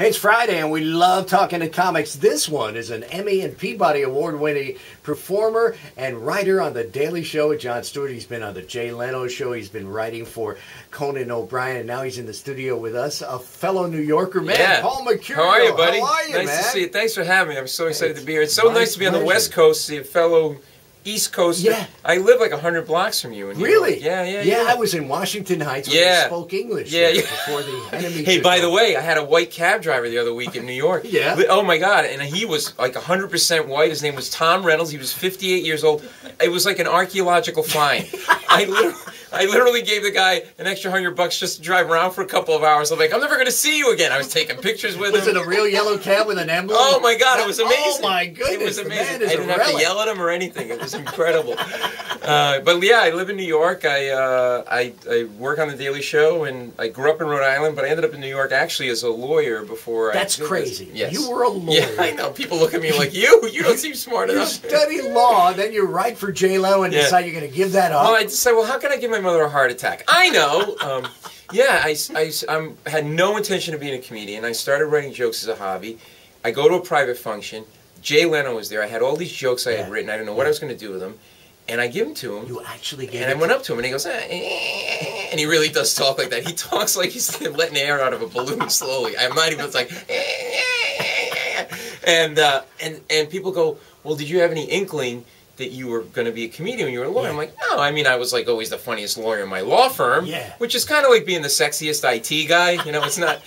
Hey, it's Friday, and we love talking to comics. This one is an Emmy and Peabody Award-winning performer and writer on The Daily Show with Jon Stewart. He's been on The Jay Leno Show. He's been writing for Conan O'Brien, and now he's in the studio with us, a fellow New Yorker, man, Paul Mecurio. How are you, buddy? How are you, nice man? to see you. Thanks for having me. I'm so excited to be here. It's so nice to be on the West Coast, see a fellow East Coast. Yeah. I live like 100 blocks from you. Really? Yeah. I was in Washington Heights when they spoke English before the enemy. Hey, by the way, I had a white cab driver the other week in New York. Yeah. Oh, my God. And he was like 100% white. His name was Tom Reynolds. He was 58 years old. It was like an archaeological find. I literally gave the guy an extra $100 just to drive around for a couple of hours. I'm like, I'm never going to see you again. I was taking pictures with him. Was it a real yellow cab with an emblem? Oh, my God. It was amazing. Oh, my goodness. It was amazing. I didn't have to yell at him or anything. It was incredible. But yeah, I live in New York. I work on The Daily Show, and I grew up in Rhode Island, but I ended up in New York actually as a lawyer before. That's crazy. Yes. You were a lawyer. Yeah, I know. People look at me like, you don't seem smart enough. You study law, then you write for J Lo and decide you're going to give that up. Well, I decided, how can I give my mother a heart attack? I know. I had no intention of being a comedian. I started writing jokes as a hobby. I go to a private function. Jay Leno was there. I had all these jokes I had written. I didn't know what I was going to do with them. And I give them to him. You actually gave And I went up to him, and he goes, and he really does talk like that. He talks like he's letting air out of a balloon slowly. I'm not even, it's like, and people go, well, did you have any inkling that you were going to be a comedian when you were a lawyer? I'm like, no. I mean, I was like always the funniest lawyer in my law firm, which is kind of like being the sexiest IT guy. You know, it's not.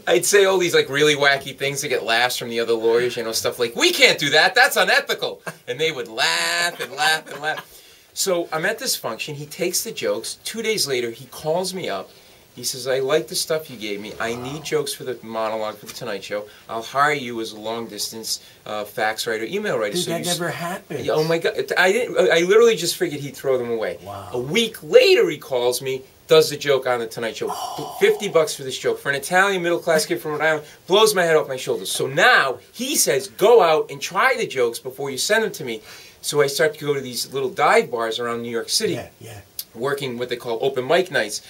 I'd say all these like really wacky things to get laughs from the other lawyers. You know, stuff like, we can't do that. That's unethical. And they would laugh and laugh and laugh. So I'm at this function. He takes the jokes. 2 days later, he calls me up. He says, I like the stuff you gave me. I need jokes for the monologue for the Tonight Show. I'll hire you as a long-distance fax writer, email writer. Dude, that never happened. Yeah, oh, my God. I literally just figured he'd throw them away. Wow. A week later, he calls me, does the joke on the Tonight Show. $50 for this joke. For an Italian middle-class kid from Rhode Island, blows my head off my shoulders. So now, he says, go out and try the jokes before you send them to me. So I start to go to these little dive bars around New York City, working what they call open mic nights.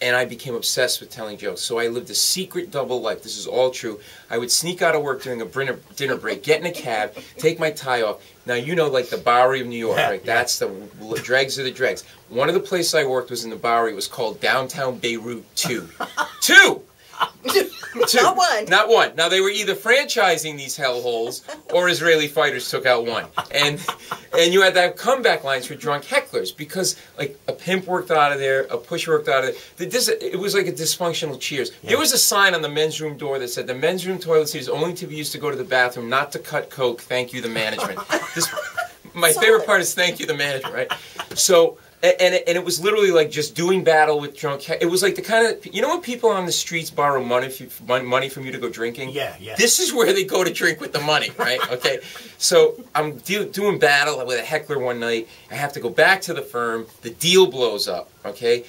And I became obsessed with telling jokes. So I lived a secret double life. This is all true. I would sneak out of work during a dinner break, get in a cab, take my tie off. Now, you know, like the Bowery of New York, right? That's the dregs of the dregs. One of the places I worked was in the Bowery. It was called Downtown Beirut 2. Two! Not one. Not one. Now, they were either franchising these hellholes or Israeli fighters took out one. And you had to have comeback lines for drunk hecklers because, like, a pimp worked out of there, a pusher worked out of there. It was like a dysfunctional Cheers. Yeah. There was a sign on the men's room door that said, the men's room toilet seat is only to be used to go to the bathroom, not to cut coke. Thank you, the management. My favorite part is thank you, the management, right? So... And it was literally like just doing battle with drunk. It was like the kind of, you know when people on the streets borrow money from you to go drinking? Yeah. This is where they go to drink with the money, right? Okay. So I'm doing battle with a heckler one night. I have to go back to the firm. The deal blows up, okay?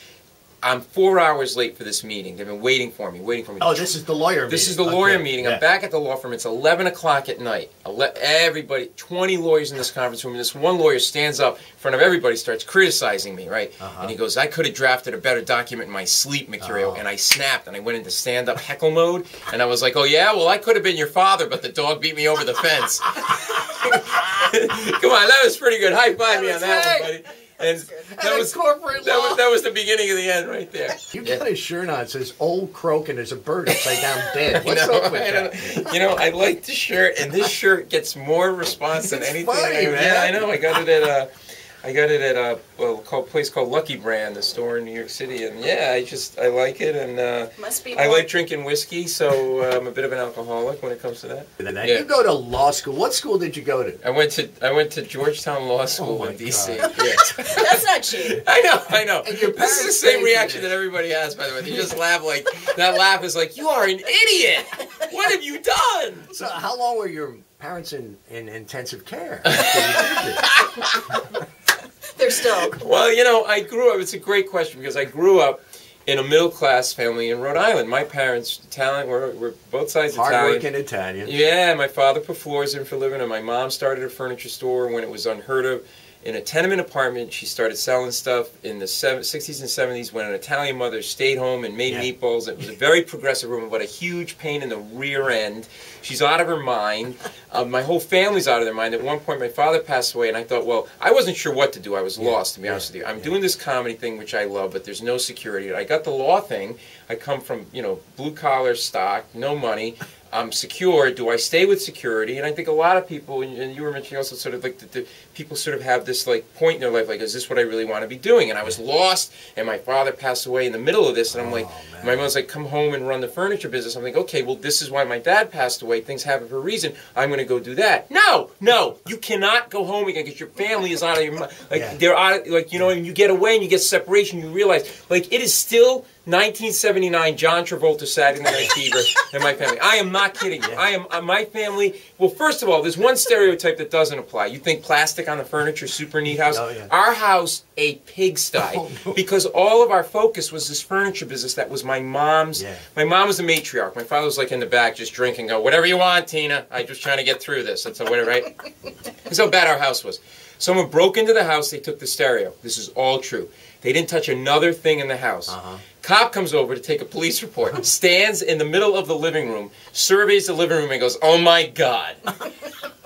I'm 4 hours late for this meeting. They've been waiting for me. Oh, this is the lawyer meeting. This is the lawyer meeting. I'm back at the law firm. It's 11 o'clock at night. Everybody, 20 lawyers in this conference room, and this one lawyer stands up in front of everybody, starts criticizing me, right? And he goes, I could have drafted a better document in my sleep, Mecurio. And I snapped, and I went into stand-up heckle mode, and I was like, oh, yeah? Well, I could have been your father, but the dog beat me over the fence. Come on, that was pretty good. High-five me on that one, buddy. And that was corporate law. That was the beginning of the end right there. You got a shirt on that says "Old Croak" and there's a bird upside down dead. What's up with that? You know, I like the shirt, and this shirt gets more response than anything. Funny, man. Yeah, I know. I got it at a place called Lucky Brand, a store in New York City, and yeah, I like it, and must be I like drinking whiskey, so I'm a bit of an alcoholic when it comes to that. You go to law school. What school did you go to? I went to Georgetown Law School in D.C. Yeah. That's not cheap. I know. And your this is the same reaction that everybody has, by the way. They just laugh like that. Laugh is like, you are an idiot. What have you done? So, how long were your parents in intensive care? They're still. Well, you know, I grew up. It's a great question because I grew up in a middle-class family in Rhode Island. My parents, Italian, were both sides Italian. Hard-working Italian. Yeah, my father put floors in for a living, and my mom started a furniture store when it was unheard of. in a tenement apartment. She started selling stuff in the 60s and 70s when an Italian mother stayed home and made meatballs. It was a very progressive woman, but a huge pain in the rear end. She's out of her mind. My whole family's out of their mind. At one point, my father passed away, and I thought, well, I wasn't sure what to do. I was lost, to be honest with you. I'm doing this comedy thing, which I love, but there's no security. I got the law thing. I come from, you know, blue-collar stock, no money. I'm secure. Do I stay with security? And I think a lot of people, and you were mentioning also sort of like the people sort of have this like point in their life, like, is this what I really want to be doing? And I was lost, and my father passed away in the middle of this, and I'm like, my mom's like, come home and run the furniture business. I'm like, okay, well, this is why my dad passed away. Things happen for a reason. I'm going to go do that. No, you cannot go home again because your family is out of your mind. Like, they're out of, like, you know, and you get away and you get separation, you realize, like, it is still 1979 John Travolta Saturday Night Fever and my family. I am not kidding you. I am my family. Well, first of all, there's one stereotype that doesn't apply. You think plastic on the furniture, super neat house. Our house, a pigsty, because all of our focus was this furniture business that was my mom's. My mom was the matriarch. My father was like in the back just drinking, go, whatever you want, Tina. I'm just trying to get through this. That's whatever, right? That's how bad our house was. Someone broke into the house. They took the stereo. This is all true. They didn't touch another thing in the house. Cop comes over to take a police report, stands in the middle of the living room, surveys the living room, and goes, oh my God,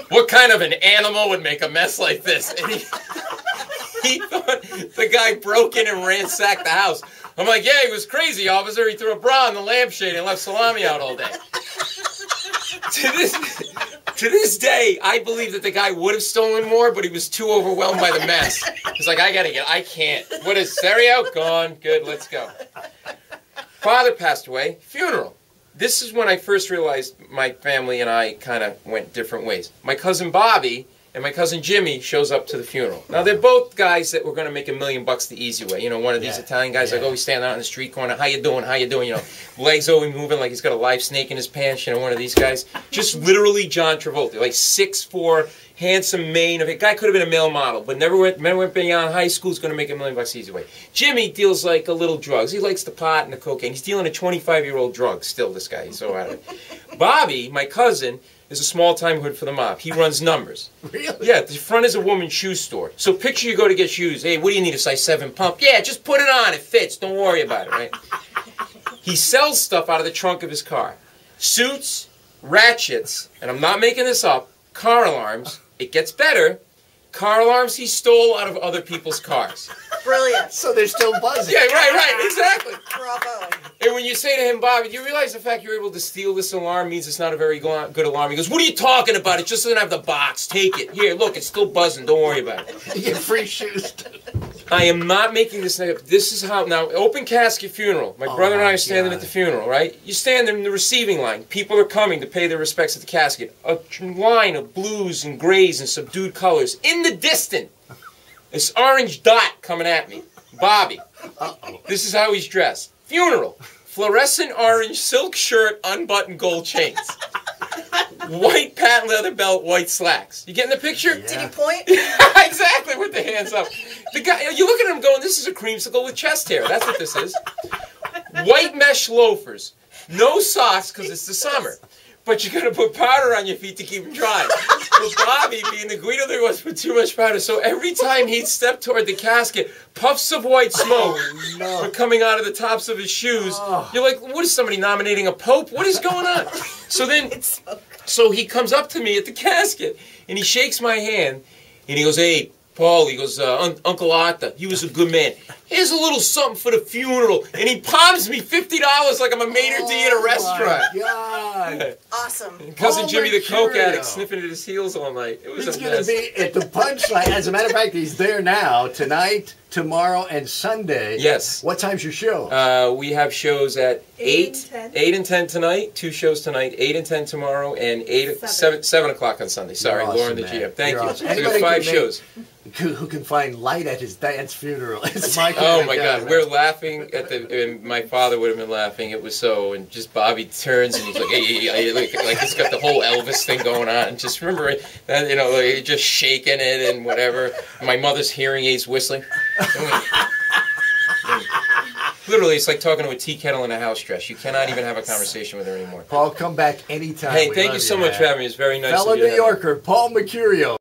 what kind of an animal would make a mess like this? And he thought the guy broke in and ransacked the house. I'm like, yeah, he was crazy, officer. He threw a bra on the lampshade and left salami out all day. To this day, I believe that the guy would have stolen more, but he was too overwhelmed by the mess. He's like, I can't. What is stereo? Gone. Good, let's go. Father passed away. Funeral. This is when I first realized my family and I kind of went different ways. My cousin Bobby and my cousin Jimmy shows up to the funeral. Now, they're both guys that were going to make $1 million the easy way. You know, one of these Italian guys, like, always standing out on the street corner, how you doing, how you doing, you know, legs always moving like he's got a live snake in his pants, you know, one of these guys. Just literally John Travolta, like 6'4", handsome mane of it. Guy could have been a male model, but never went beyond high school. He's going to make $1 million the easy way. Jimmy deals like a little drugs. He likes the pot and the cocaine. He's dealing a 25-year-old drug still, this guy. He's so out of it. Bobby, my cousin, is a small-time hood for the mob. He runs numbers. Really? Yeah, the front is a woman's shoe store. So picture you go to get shoes. Hey, what do you need, a size 7 pump? Yeah, just put it on. It fits. Don't worry about it, right? He sells stuff out of the trunk of his car. Suits, ratchets, and I'm not making this up, car alarms. It gets better. Car alarms he stole out of other people's cars. Brilliant. So they're still buzzing. Yeah, right, exactly. Bravo. And when you say to him, Bobby, do you realize the fact you're able to steal this alarm means it's not a very good alarm? He goes, what are you talking about? It just doesn't have the box. Take it. Here, look, it's still buzzing. Don't worry about it. You get free shoes. I am not making this negative. This is how, now, open casket funeral. My brother and I are standing at the funeral, right? You stand in the receiving line. People are coming to pay their respects at the casket. A line of blues and grays and subdued colors. In the distance, this orange dot coming at me. Bobby. This is how he's dressed. Funeral. Fluorescent orange silk shirt, unbuttoned gold chains. White patent leather belt, white slacks. You getting the picture? Yeah. Did he point? Exactly, with the hands up. The guy, you look at him going, this is a creamsicle with chest hair. That's what this is. White mesh loafers. No socks because it's the summer. But you're going to put powder on your feet to keep them dry. But Bobby, being the Guido that he was, put too much powder. So every time he'd step toward the casket, puffs of white smoke were coming out of the tops of his shoes. You're like, what is somebody nominating a pope? What is going on? So then, so he comes up to me at the casket, and he shakes my hand, and he goes, hey, Paul, he goes, Uncle Arthur, he was a good man. Here's a little something for the funeral. And he palms me $50 like I'm a maitre d' at a restaurant. My God. Awesome. Cousin Paul Jimmy the coke Mecurio. addict sniffing at his heels all night. It was He's a going to mess. be at the Punchline. As a matter of fact, he's there now, tonight, tomorrow, and Sunday. Yes. What time's your show? We have shows at 8 and 10. 8 and 10 tonight, 2 shows tonight, 8 and 10 tomorrow, and 7 o'clock on Sunday. Sorry, You're Lauren awesome, the man. GM. Thank You're you. awesome. So we Anybody have 5 can make- shows. Who can find light at his dad's funeral? It's my kind Oh of my guy, God, man. we're laughing at the. And my father would have been laughing. It was so, and just Bobby turns and he's like, hey, like he's got the whole Elvis thing going on. And just remember it, that, you know, like, just shaking it and whatever. My mother's hearing aids whistling. Literally, it's like talking to a tea kettle in a house dress. You cannot even have a conversation with her anymore. Paul, come back anytime. Hey, We thank love you so much man. for having me. It's very nice Fellow of you. New Yorker, Paul Mecurio.